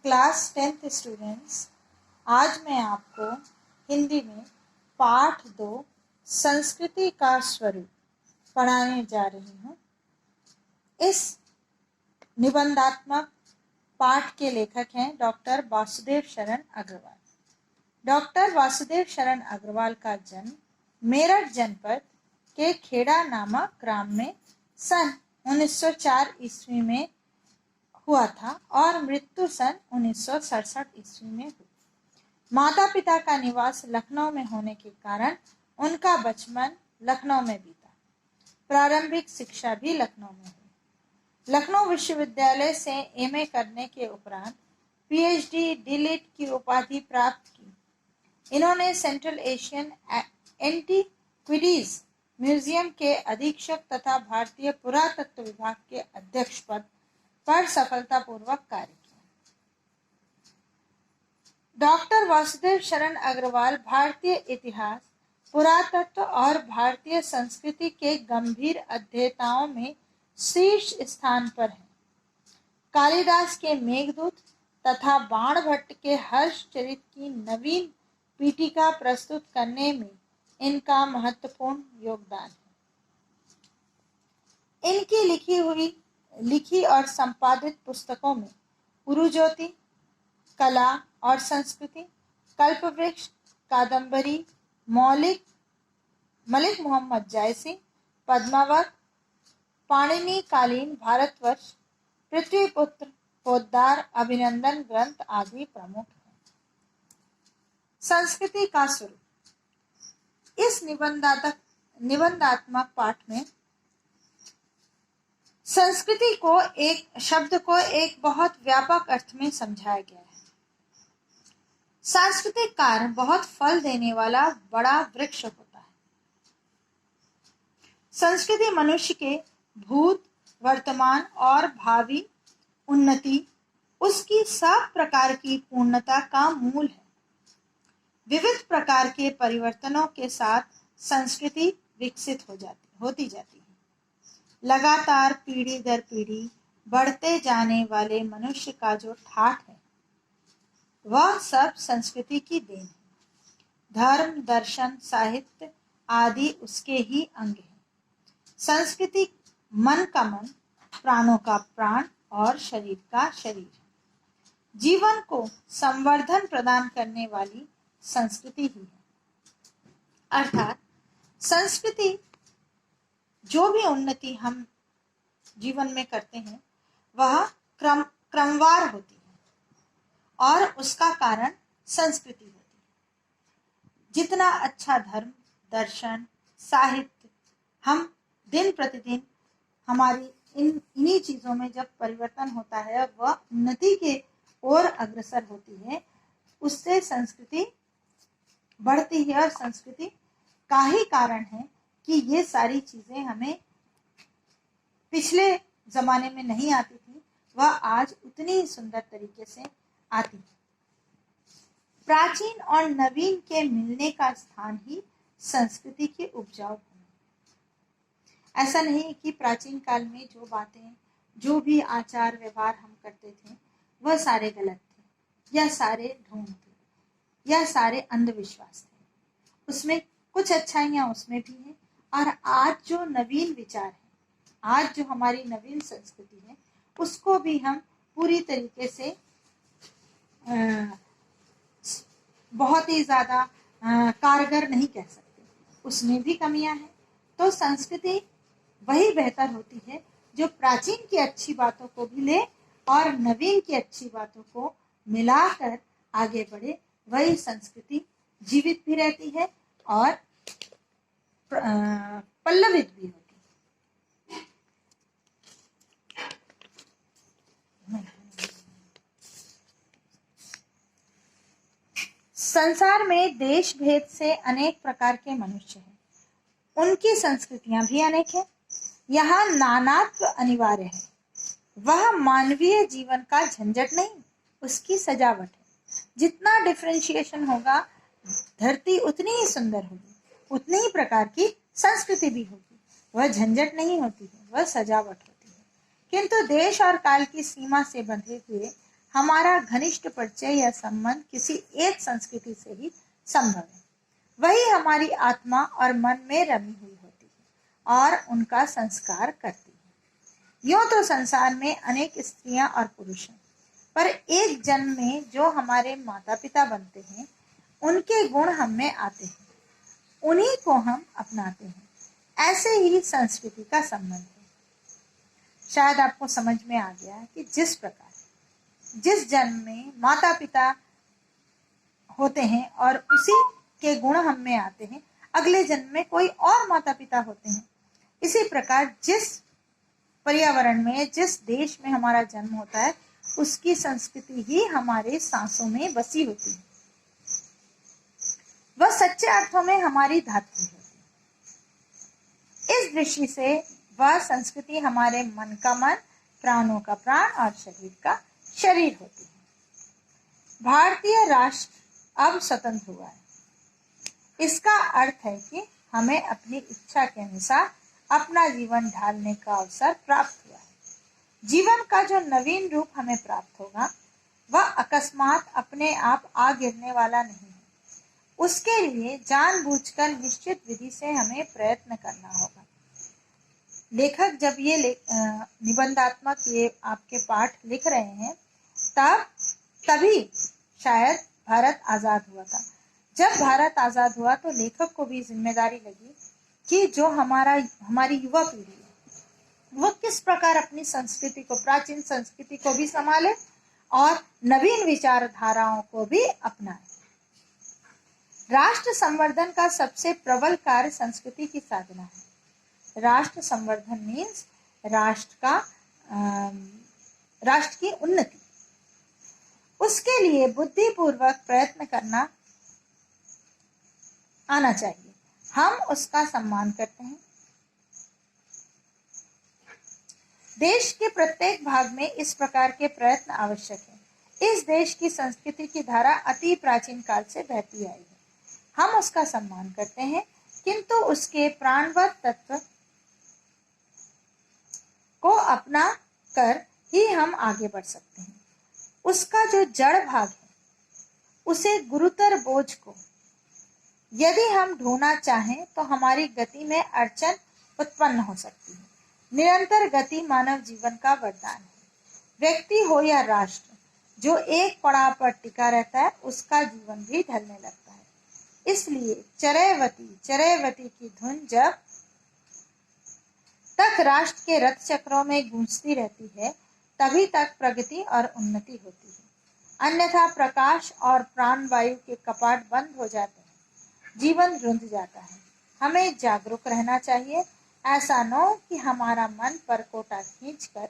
Class 10th students, आज मैं आपको हिंदी में पाठ 2 संस्कृति का स्वरूप पढ़ाने जा रही हूँ। इस निबंधात्मक पाठ के लेखक हैं डॉक्टर वासुदेव शरण अग्रवाल। डॉक्टर वासुदेव शरण अग्रवाल का जन्म मेरठ जनपद के खेड़ा नामक ग्राम में सन 1904 ईस्वी में हुआ था और मृत्यु सन 1967 ईस्वी में हुई। माता पिता का निवास लखनऊ में होने के कारण उनका बचपन लखनऊ में बीता। प्रारंभिक शिक्षा भी लखनऊ में हुई। लखनऊ विश्वविद्यालय से एमए करने के उपरांत पीएचडी डीलिट की उपाधि प्राप्त की। इन्होंने सेंट्रल एशियन एंटीक्विटीज म्यूजियम के अधीक्षक तथा भारतीय पुरातत्व विभाग के अध्यक्ष पद पर सफलतापूर्वक कार्य किया। डॉक्टर वासुदेव शरण अग्रवाल भारतीय इतिहास, पुरातत्व और भारतीय संस्कृति के गंभीर अध्येताओं में शीर्ष स्थान पर हैं। कालिदास के मेघदूत तथा बाणभट्ट के हर्षचरित की नवीन पीठिका प्रस्तुत करने में इनका महत्वपूर्ण योगदान है। इनकी लिखी और संपादित पुस्तकों में उरुज्योति, कला और संस्कृति, कल्पवृक्ष, कादम्बरी, मलिक मोहम्मद जायसी, पद्मावत, पाणिनि कालीन भारतवर्ष, पृथ्वीपुत्र, पोद्दार, अभिनंदन ग्रंथ आदि प्रमुख हैं। संस्कृति का स्वरूप। इस निबंधात्मक पाठ में संस्कृति को एक शब्द को एक बहुत व्यापक अर्थ में समझाया गया है। सांस्कृतिक कार्य बहुत फल देने वाला बड़ा वृक्ष होता है। संस्कृति मनुष्य के भूत, वर्तमान और भावी उन्नति, उसकी सब प्रकार की पूर्णता का मूल है। विविध प्रकार के परिवर्तनों के साथ संस्कृति विकसित होती जाती है। लगातार पीढ़ी दर पीढ़ी बढ़ते जाने वाले मनुष्य का जो ठाठ है, वह सब संस्कृति की देन है। धर्म, दर्शन, साहित्य आदि उसके ही अंग हैं। संस्कृति मन का मन, प्राणों का प्राण और शरीर का शरीर है। जीवन को संवर्धन प्रदान करने वाली संस्कृति ही है। अर्थात संस्कृति, जो भी उन्नति हम जीवन में करते हैं, वह क्रमवार होती है और उसका कारण संस्कृति होती है। जितना अच्छा धर्म, दर्शन, साहित्य हम दिन प्रतिदिन हमारी इन्हीं चीजों में जब परिवर्तन होता है, वह उन्नति के ओर अग्रसर होती है, उससे संस्कृति बढ़ती है। और संस्कृति का ही कारण है कि ये सारी चीजें हमें पिछले जमाने में नहीं आती थी, वह आज उतनी ही सुंदर तरीके से आती है। प्राचीन और नवीन के मिलने का स्थान ही संस्कृति के उपजाऊ भूमि। ऐसा नहीं कि प्राचीन काल में जो बातें, जो भी आचार व्यवहार हम करते थे, वह सारे गलत थे, या सारे ढोंग थे, या सारे अंधविश्वास थे। उसमें कुछ अच्छाइयां उसमें भी हैं। और आज जो नवीन विचार है, आज जो हमारी नवीन संस्कृति है, उसको भी हम पूरी तरीके से बहुत ही ज्यादा कारगर नहीं कह सकते, उसमें भी कमियां हैं। तो संस्कृति वही बेहतर होती है जो प्राचीन की अच्छी बातों को भी ले और नवीन की अच्छी बातों को मिलाकर आगे बढ़े। वही संस्कृति जीवित भी रहती है और पल्लवित भी होती है। संसार में देश भेद से अनेक प्रकार के मनुष्य हैं। उनकी संस्कृतियां भी अनेक हैं। यहाँ नानात्व अनिवार्य है। वह मानवीय जीवन का झंझट नहीं, उसकी सजावट है। जितना डिफरेंशिएशन होगा, धरती उतनी ही सुंदर होगी, उतनी ही प्रकार की संस्कृति भी होगी। वह झंझट नहीं होती है, वह सजावट होती है। किंतु देश और काल की सीमा से बंधे हुए हमारा घनिष्ठ परिचय या संबंध किसी एक संस्कृति से ही संभव है। वही हमारी आत्मा और मन में रमी हुई होती है और उनका संस्कार करती है। यूं तो संसार में अनेक स्त्रियां और पुरुष हैं, पर एक जन्म में जो हमारे माता पिता बनते हैं उनके गुण हम में आते हैं, उन्हीं को हम अपनाते हैं। ऐसे ही संस्कृति का संबंध है। शायद आपको समझ में आ गया कि जिस प्रकार जिस जन्म में माता पिता होते हैं और उसी के गुण हम में आते हैं, अगले जन्म में कोई और माता पिता होते हैं। इसी प्रकार जिस पर्यावरण में, जिस देश में हमारा जन्म होता है, उसकी संस्कृति ही हमारे सांसों में बसी होती है। वह सच्चे अर्थों में हमारी धात्री होती है। इस दृष्टि से वह संस्कृति हमारे मन का मन, प्राणों का प्राण और शरीर का शरीर होती है। भारतीय राष्ट्र अब स्वतंत्र हुआ है। इसका अर्थ है कि हमें अपनी इच्छा के अनुसार अपना जीवन ढालने का अवसर प्राप्त हुआ है। जीवन का जो नवीन रूप हमें प्राप्त होगा वह अकस्मात अपने आप आ गिरने वाला नहीं है। उसके लिए जानबूझकर निश्चित विधि से हमें प्रयत्न करना होगा। लेखक जब ये निबंधात्मक ये आपके पाठ लिख रहे हैं तभी शायद भारत आजाद हुआ था। जब भारत आजाद हुआ तो लेखक को भी जिम्मेदारी लगी कि जो हमारी युवा पीढ़ी है वह किस प्रकार अपनी संस्कृति को, प्राचीन संस्कृति को भी संभाले और नवीन विचारधाराओं को भी अपनाए। राष्ट्र संवर्धन का सबसे प्रबल कार्य संस्कृति की साधना है। राष्ट्र संवर्धन मीन्स राष्ट्र की उन्नति। उसके लिए बुद्धिपूर्वक प्रयत्न करना आना चाहिए। हम उसका सम्मान करते हैं। देश के प्रत्येक भाग में इस प्रकार के प्रयत्न आवश्यक है। इस देश की संस्कृति की धारा अति प्राचीन काल से बहती आई है। हम उसका सम्मान करते हैं, किंतु उसके प्राणवत तत्व को अपना कर ही हम आगे बढ़ सकते हैं। उसका जो जड़ भाग है, उसे गुरुतर बोझ को यदि हम ढोना चाहें तो हमारी गति में अड़चन उत्पन्न हो सकती है। निरंतर गति मानव जीवन का वरदान है। व्यक्ति हो या राष्ट्र, जो एक पड़ाव पर टिका रहता है उसका जीवन भी ढलने लगता है। इसलिए चरैवती की धुन जब तक राष्ट्र के रथ चक्रों में गूंजती रहती है तभी तक प्रगति और उन्नति होती है। अन्यथा प्रकाश और प्राणवायु के कपाट बंद हो जाते हैं, जीवन रुंध जाता है। हमें जागरूक रहना चाहिए। ऐसा न हो कि हमारा मन परकोटा खींचकर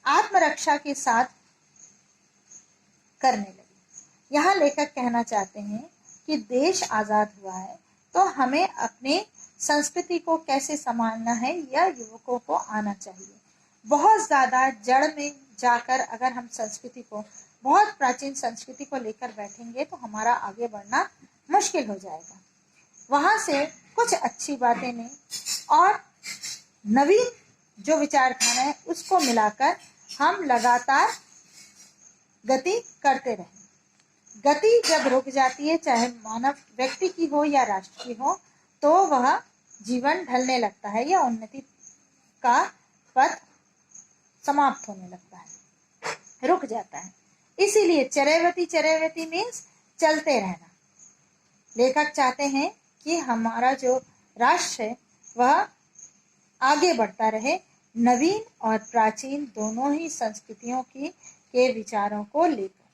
आत्मरक्षा के साथ करने लगे। यहाँ लेखक कहना चाहते हैं कि देश आजाद हुआ है तो हमें अपने संस्कृति को कैसे संभालना है यह युवकों को आना चाहिए। बहुत ज्यादा जड़ में जाकर अगर हम संस्कृति को, बहुत प्राचीन संस्कृति को लेकर बैठेंगे तो हमारा आगे बढ़ना मुश्किल हो जाएगा। वहां से कुछ अच्छी बातें नहीं और नवीन जो विचारधारा है उसको मिलाकर हम लगातार गति करते रहें। गति जब रुक जाती है, चाहे मानव व्यक्ति की हो या राष्ट्र की हो, तो वह जीवन ढलने लगता है या उन्नति का पथ समाप्त होने लगता है, रुक जाता है। इसीलिए चरैवती मीन्स चलते रहना। लेखक चाहते हैं कि हमारा जो राष्ट्र है वह आगे बढ़ता रहे, नवीन और प्राचीन दोनों ही संस्कृतियों के विचारों को लेकर।